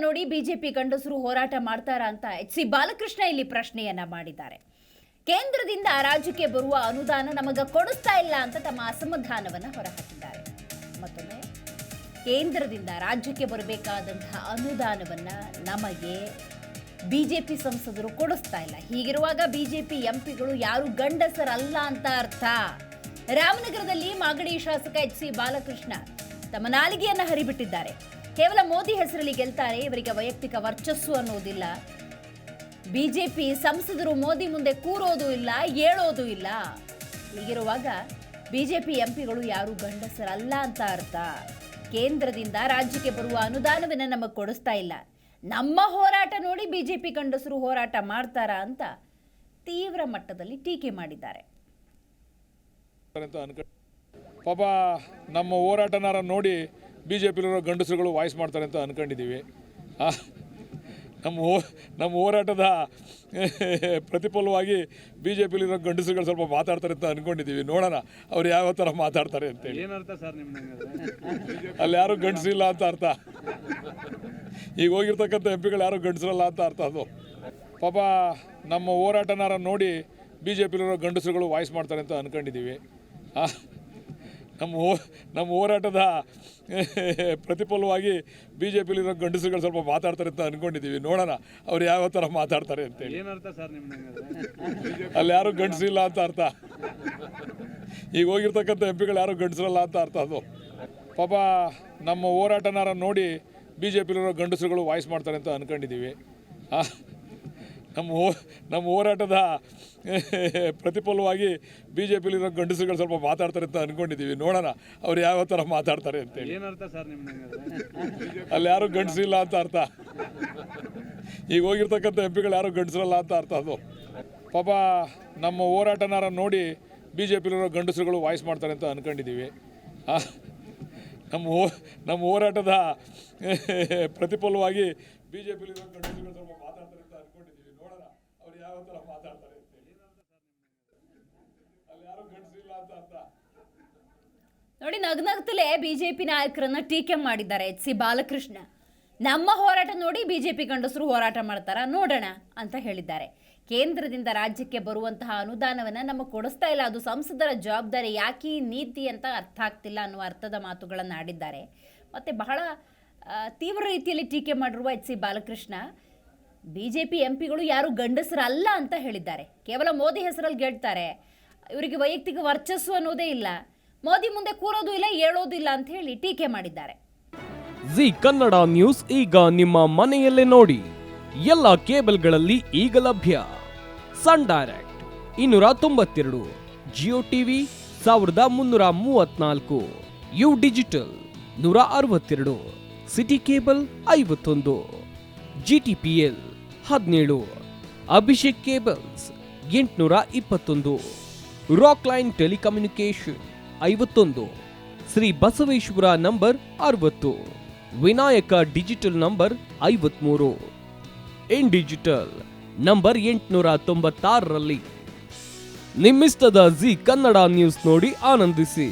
ನೋಡಿ ಬಿಜೆಪಿ ಗಂಡಸರು ಹೋರಾಟ ಮಾಡ್ತಾರಾ ಅಂತ ಎಚ್.ಸಿ. ಬಾಲಕೃಷ್ಣ ಇಲ್ಲಿ ಪ್ರಶ್ನೆಯನ್ನ ಮಾಡಿದ್ದಾರೆ. ಕೇಂದ್ರದಿಂದ ರಾಜ್ಯಕ್ಕೆ ಬರುವ ಅನುದಾನ ನಮಗೆ ಕೊಡಿಸ್ತಾ ಇಲ್ಲ ಅಂತ ತಮ್ಮ ಅಸಮಾಧಾನವನ್ನ ಹೊರಹಾಕಿದ್ದಾರೆ. ಮತ್ತೊಮ್ಮೆ ಕೇಂದ್ರದಿಂದ ರಾಜ್ಯಕ್ಕೆ ಬರಬೇಕಾದಂತಹ ಅನುದಾನವನ್ನ ನಮಗೆ ಬಿಜೆಪಿ ಸಂಸದರು ಕೊಡಿಸ್ತಾ ಇಲ್ಲ. ಹೀಗಿರುವಾಗ ಬಿಜೆಪಿ ಎಂಪಿಗಳು ಯಾರು ಗಂಡಸರಲ್ಲ ಅಂತ ಅರ್ಥ. ರಾಮನಗರದಲ್ಲಿ ಮಾಗಡಿ ಶಾಸಕ ಎಚ್.ಸಿ. ಬಾಲಕೃಷ್ಣ ತಮ್ಮ ನಾಲಿಗೆಯನ್ನ ಹರಿಬಿಟ್ಟಿದ್ದಾರೆ. ಕೇವಲ ಮೋದಿ ಹೆಸರಲ್ಲಿ ಗೆಲ್ತಾರೆ, ಇವರಿಗೆ ವೈಯಕ್ತಿಕ ವರ್ಚಸ್ಸು ಅನ್ನೋದಿಲ್ಲ. ಬಿಜೆಪಿ ಸಂಸದರು ಮೋದಿ ಮುಂದೆ ಕೂರೋದು ಇಲ್ಲ, ಏಳೋದು ಇಲ್ಲ. ಹೀಗಿರುವಾಗ ಬಿಜೆಪಿ ಎಂಪಿಗಳು ಯಾರು ಗಂಡಸರಲ್ಲ ಅಂತ ಅರ್ಥ. ಕೇಂದ್ರದಿಂದ ರಾಜ್ಯಕ್ಕೆ ಬರುವ ಅನುದಾನವನ್ನ ನಮಗೆ ಕೊಡಿಸ್ತಾ ಇಲ್ಲ. ನಮ್ಮ ಹೋರಾಟ ನೋಡಿ ಬಿಜೆಪಿ ಗಂಡಸರು ಹೋರಾಟ ಮಾಡ್ತಾರಾ ಅಂತ ತೀವ್ರ ಮಟ್ಟದಲ್ಲಿ ಟೀಕೆ ಮಾಡಿದ್ದಾರೆ. ಪಾಪ ನಮ್ಮ ಹೋರಾಟನಾರ ನೋಡಿ ಬಿಜೆಪಿಲಿರೋ ಗಂಡಸರುಗಳು ವಾಯ್ಸ್ ಮಾಡ್ತಾರೆ ಅಂತ ಅನ್ಕೊಂಡಿದ್ದೀವಿ. ನಮ್ಮ ಹೋರಾಟದ ಪ್ರತಿಫಲವಾಗಿ ಬಿಜೆಪಿಲಿರೋ ಗಂಡಸರುಗಳು ಸ್ವಲ್ಪ ಮಾತಾಡ್ತಾರೆ ಅಂತ ಅನ್ಕೊಂಡಿದ್ದೀವಿ. ನೋಡೋಣ ಅವ್ರು ಯಾವ ಥರ ಮಾತಾಡ್ತಾರೆ ಅಂತೇಳಿ. ಅಲ್ಲಿ ಯಾರು ಗಂಡಸಿಲ್ಲ ಅಂತ ಅರ್ಥ. ಈಗ ಹೋಗಿರ್ತಕ್ಕಂಥ ಎಂಪಿಗಳು ಯಾರು ಗಂಡಸರಲ್ಲ ಅಂತ ಅರ್ಥ. ಅದು ಪಾಪ ನಮ್ಮ ಹೋರಾಟನಾರ ನೋಡಿ ಬಿಜೆಪಿಲಿರೋ ಗಂಡಸರುಗಳು ವಾಯ್ಸ್ ಮಾಡ್ತಾರೆ ಅಂತ ಅನ್ಕೊಂಡಿದ್ದೀವಿ. ನಮ್ಮ ಹೋರಾಟದ ಪ್ರತಿಫಲವಾಗಿ ಬಿಜೆಪಿಲಿರೋ ಗಂಡಸರುಗಳು ಸ್ವಲ್ಪ ಮಾತಾಡ್ತಾರೆ ಅಂತ ಅನ್ಕೊಂಡಿದ್ದೀವಿ. ನೋಡೋಣ ಅವ್ರು ಯಾವ ಥರ ಮಾತಾಡ್ತಾರೆ ಅಂತೇಳಿ. ಅಲ್ಲಿ ಯಾರು ಗಂಡಸಿಲ್ಲ ಅಂತ ಅರ್ಥ. ಈಗ ಹೋಗಿರ್ತಕ್ಕಂಥ ಎಂಪಿಗಳು ಯಾರು ಗಂಡಸರಲ್ಲ ಅಂತ ಅರ್ಥ. ಅದು ಪಾಪ ನಮ್ಮ ಹೋರಾಟನಾರ ನೋಡಿ ಬಿಜೆಪಿಲಿರೋ ಗಂಡಸರುಗಳು ವಾಯ್ಸ್ ಮಾಡ್ತಾರೆ ಅಂತ ಅನ್ಕೊಂಡಿದ್ದೀವಿ. ನಮ್ಮ ಹೋರಾಟದ ಪ್ರತಿಫಲವಾಗಿ ಬಿಜೆಪಿಲಿರೋ ಗಂಡಸರುಗಳು ಸ್ವಲ್ಪ ಮಾತಾಡ್ತಾರೆ ಅಂತ ಅನ್ಕೊಂಡಿದ್ದೀವಿ. ನೋಡೋಣ ಅವ್ರು ಯಾವ ಥರ ಮಾತಾಡ್ತಾರೆ ಅಂತೇಳಿ. ಅಲ್ಲಿ ಯಾರು ಗಂಡಸಿಲ್ಲ ಅಂತ ಅರ್ಥ. ಈಗ ಹೋಗಿರ್ತಕ್ಕಂಥ ಎಂಪಿಗಳು ಯಾರು ಗಂಡಸರಲ್ಲ ಅಂತ ಅರ್ಥ. ಅದು ಪಾಪ ನಮ್ಮ ಹೋರಾಟನಾರ ನೋಡಿ ಬಿಜೆಪಿಲಿರೋ ಗಂಡಸರುಗಳು ವಾಯ್ಸ್ ಮಾಡ್ತಾರೆ ಅಂತ ಅನ್ಕೊಂಡಿದ್ದೀವಿ. ನಮ್ಮ ಹೋರಾಟದ ಪ್ರತಿಫಲವಾಗಿ ಬಿಜೆಪಿಲಿರೋ ಗಂಡಸರುಗಳು ಸ್ವಲ್ಪ ಮಾತಾಡ್ತಾರೆ ಅಂತ ಅನ್ಕೊಂಡಿದ್ದೀವಿ. ನೋಡೋಣ ಅವ್ರು ಯಾವ ಥರ ಮಾತಾಡ್ತಾರೆ ಅಂತೇಳಿ. ಅಲ್ಲಿ ಯಾರು ಗಂಡಸಿಲ್ಲ ಅಂತ ಅರ್ಥ. ನೋಡಿ, ನಗ್ನಗ್ತಲೇ ಬಿಜೆಪಿ ನಾಯಕರನ್ನ ಟೀಕೆ ಮಾಡಿದ್ದಾರೆ ಎಚ್.ಸಿ. ಬಾಲಕೃಷ್ಣ. ನಮ್ಮ ಹೋರಾಟ ನೋಡಿ ಬಿಜೆಪಿ ಗಂಡಸರು ಹೋರಾಟ ಮಾಡ್ತಾರಾ, ನೋಡೋಣ ಅಂತ ಹೇಳಿದ್ದಾರೆ. ಕೇಂದ್ರದಿಂದ ರಾಜ್ಯಕ್ಕೆ ಬರುವಂತಹ ಅನುದಾನವನ್ನು ನಮಗೆ ಕೊಡಿಸ್ತಾ ಇಲ್ಲ, ಅದು ಸಂಸದರ ಜವಾಬ್ದಾರಿ. ಯಾಕೆ ಈ ನೀತಿ ಅಂತ ಅರ್ಥ ಆಗ್ತಿಲ್ಲ ಅನ್ನುವ ಅರ್ಥದ ಮಾತುಗಳನ್ನು ಆಡಿದ್ದಾರೆ. ಮತ್ತು ಬಹಳ ತೀವ್ರ ರೀತಿಯಲ್ಲಿ ಟೀಕೆ ಮಾಡಿರುವ ಎಚ್.ಸಿ. ಬಾಲಕೃಷ್ಣ ಬಿಜೆಪಿ ಎಂಪಿಗಳು ಯಾರು ಗಂಡಸರಲ್ಲ ಅಂತ ಹೇಳಿದ್ದಾರೆ. ಕೇವಲ ಮೋದಿ ಹೆಸರಲ್ಲಿ ಗೆಲ್ತಾರೆ, ಇವರಿಗೆ ವೈಯಕ್ತಿಕ ವರ್ಚಸ್ಸು ಅನ್ನೋದೇ ಇಲ್ಲ, ಮೋದಿ ಮುಂದೆ ಕೂರೋದು ಇಲ್ಲ, ಏಳೋದು ಇಲ್ಲ ಅಂತ ಹೇಳಿ ಟೀಕೆ ಮಾಡಿದ್ದಾರೆ. ಜಿ ಕನ್ನಡ ನ್ಯೂಸ್ ಈಗ ನಿಮ್ಮ ಮನೆಯಲ್ಲೇ ನೋಡಿ. ಎಲ್ಲ ಕೇಬಲ್ಗಳಲ್ಲಿ ಈಗ ಲಭ್ಯ. Sun Direct 292, Jio TV 1334, U digital 162, city cable 51, GTPL 17, Abhishek cables 821, Rock Line telecommunication 51, Shri Basaveshwara number 60, Vinayaka digital number 53, in digital number 896ರಲ್ಲಿ. ನಿಮ್ಮಿಸ್ತದ ಜಿ ಕನ್ನಡ ನ್ಯೂಸ್ ನೋಡಿ ಆನಂದಿಸಿ.